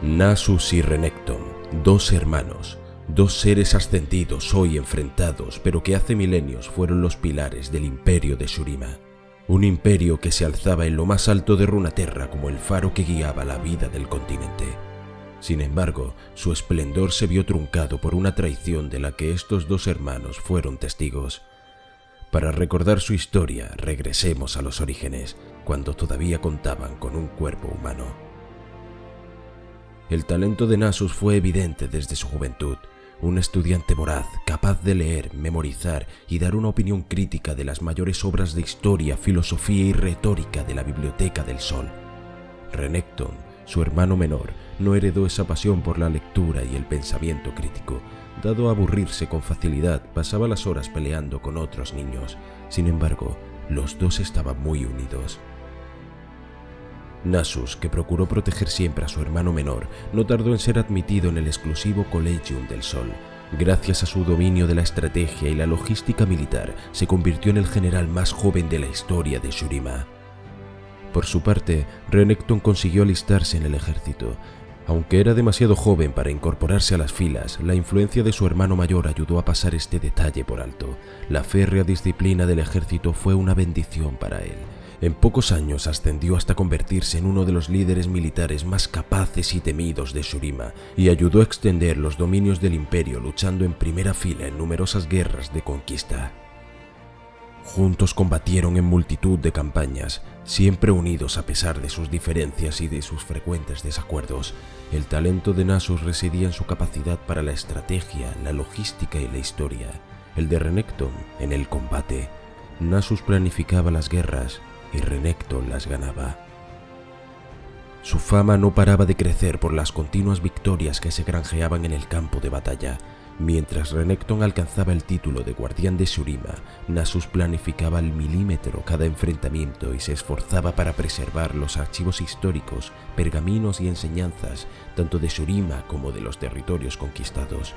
Nasus y Renekton, dos hermanos, dos seres ascendidos hoy enfrentados, pero que hace milenios fueron los pilares del imperio de Shurima. Un imperio que se alzaba en lo más alto de Runeterra como el faro que guiaba la vida del continente. Sin embargo, su esplendor se vio truncado por una traición de la que estos dos hermanos fueron testigos. Para recordar su historia, regresemos a los orígenes, cuando todavía contaban con un cuerpo humano. El talento de Nasus fue evidente desde su juventud, un estudiante voraz, capaz de leer, memorizar y dar una opinión crítica de las mayores obras de historia, filosofía y retórica de la Biblioteca del Sol. Renekton, su hermano menor, no heredó esa pasión por la lectura y el pensamiento crítico. Dado a aburrirse con facilidad, pasaba las horas peleando con otros niños. Sin embargo, los dos estaban muy unidos. Nasus, que procuró proteger siempre a su hermano menor, no tardó en ser admitido en el exclusivo Collegium del Sol. Gracias a su dominio de la estrategia y la logística militar, se convirtió en el general más joven de la historia de Shurima. Por su parte, Renekton consiguió alistarse en el ejército. Aunque era demasiado joven para incorporarse a las filas, la influencia de su hermano mayor ayudó a pasar este detalle por alto. La férrea disciplina del ejército fue una bendición para él. En pocos años ascendió hasta convertirse en uno de los líderes militares más capaces y temidos de Shurima, y ayudó a extender los dominios del imperio luchando en primera fila en numerosas guerras de conquista. Juntos combatieron en multitud de campañas, siempre unidos a pesar de sus diferencias y de sus frecuentes desacuerdos. El talento de Nasus residía en su capacidad para la estrategia, la logística y la historia. El de Renekton en el combate. Nasus planificaba las guerras y Renekton las ganaba. Su fama no paraba de crecer por las continuas victorias que se granjeaban en el campo de batalla. Mientras Renekton alcanzaba el título de guardián de Shurima, Nasus planificaba al milímetro cada enfrentamiento y se esforzaba para preservar los archivos históricos, pergaminos y enseñanzas, tanto de Shurima como de los territorios conquistados.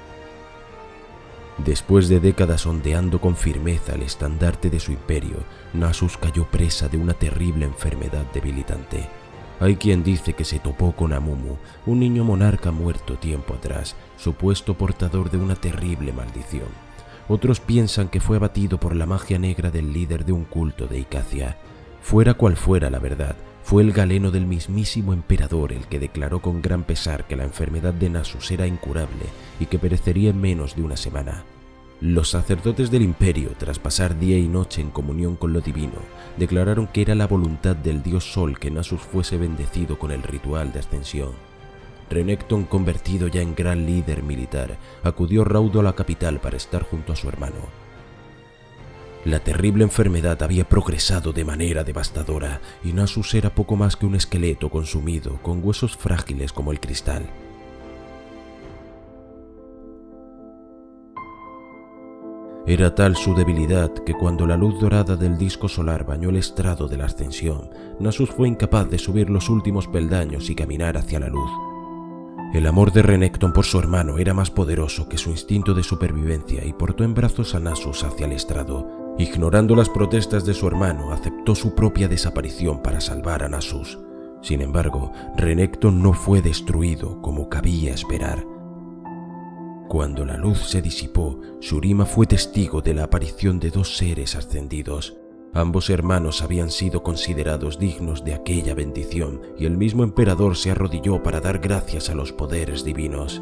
Después de décadas ondeando con firmeza el estandarte de su imperio, Nasus cayó presa de una terrible enfermedad debilitante. Hay quien dice que se topó con Amumu, un niño monarca muerto tiempo atrás, supuesto portador de una terrible maldición. Otros piensan que fue abatido por la magia negra del líder de un culto de Icacia. Fuera cual fuera la verdad, fue el galeno del mismísimo emperador el que declaró con gran pesar que la enfermedad de Nasus era incurable y que perecería en menos de una semana. Los sacerdotes del imperio, tras pasar día y noche en comunión con lo divino, declararon que era la voluntad del dios Sol que Nasus fuese bendecido con el ritual de ascensión. Renekton, convertido ya en gran líder militar, acudió raudo a la capital para estar junto a su hermano. La terrible enfermedad había progresado de manera devastadora y Nasus era poco más que un esqueleto consumido, con huesos frágiles como el cristal. Era tal su debilidad que cuando la luz dorada del disco solar bañó el estrado de la ascensión, Nasus fue incapaz de subir los últimos peldaños y caminar hacia la luz. El amor de Renekton por su hermano era más poderoso que su instinto de supervivencia y portó en brazos a Nasus hacia el estrado. Ignorando las protestas de su hermano, aceptó su propia desaparición para salvar a Nasus. Sin embargo, Renekton no fue destruido como cabía esperar. Cuando la luz se disipó, Shurima fue testigo de la aparición de dos seres ascendidos. Ambos hermanos habían sido considerados dignos de aquella bendición y el mismo emperador se arrodilló para dar gracias a los poderes divinos.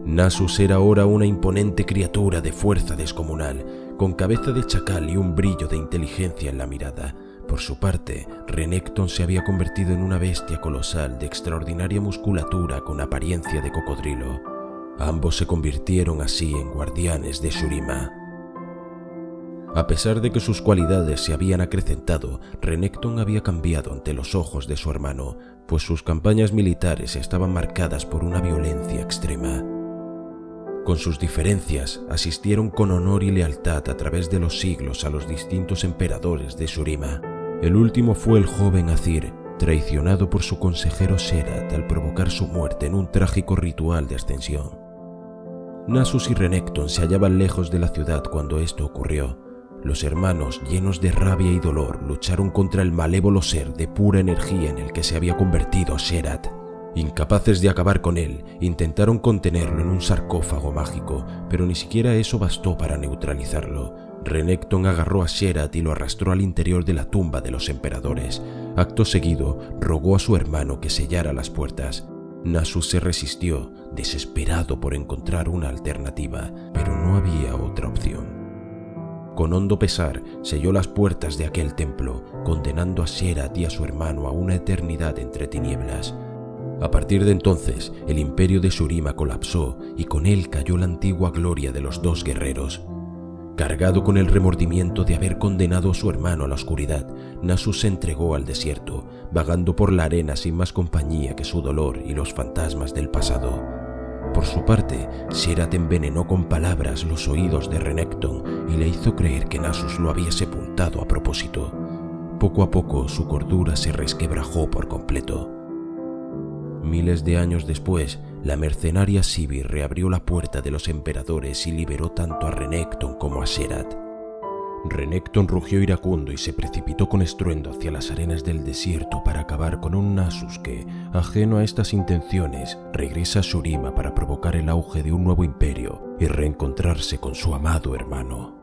Nasus era ahora una imponente criatura de fuerza descomunal, con cabeza de chacal y un brillo de inteligencia en la mirada. Por su parte, Renekton se había convertido en una bestia colosal de extraordinaria musculatura con apariencia de cocodrilo. Ambos se convirtieron así en guardianes de Shurima. A pesar de que sus cualidades se habían acrecentado, Renekton había cambiado ante los ojos de su hermano, pues sus campañas militares estaban marcadas por una violencia extrema. Con sus diferencias, asistieron con honor y lealtad a través de los siglos a los distintos emperadores de Shurima. El último fue el joven Azir, traicionado por su consejero Sherat al provocar su muerte en un trágico ritual de ascensión. Nasus y Renekton se hallaban lejos de la ciudad cuando esto ocurrió. Los hermanos, llenos de rabia y dolor, lucharon contra el malévolo ser de pura energía en el que se había convertido Sherat. Incapaces de acabar con él, intentaron contenerlo en un sarcófago mágico, pero ni siquiera eso bastó para neutralizarlo. Renekton agarró a Sherat y lo arrastró al interior de la tumba de los emperadores. Acto seguido, rogó a su hermano que sellara las puertas. Nasus se resistió, desesperado por encontrar una alternativa, pero no había otra opción. Con hondo pesar, selló las puertas de aquel templo, condenando a Sherat y a su hermano a una eternidad entre tinieblas. A partir de entonces, el imperio de Shurima colapsó y con él cayó la antigua gloria de los dos guerreros. Cargado con el remordimiento de haber condenado a su hermano a la oscuridad, Nasus se entregó al desierto, vagando por la arena sin más compañía que su dolor y los fantasmas del pasado. Por su parte, Sherat envenenó con palabras los oídos de Renekton y le hizo creer que Nasus lo había sepultado a propósito. Poco a poco su cordura se resquebrajó por completo. Miles de años después, la mercenaria Sivir reabrió la puerta de los emperadores y liberó tanto a Renekton como a Sherat. Renekton rugió iracundo y se precipitó con estruendo hacia las arenas del desierto para acabar con un Nasus que, ajeno a estas intenciones, regresa a Shurima para provocar el auge de un nuevo imperio y reencontrarse con su amado hermano.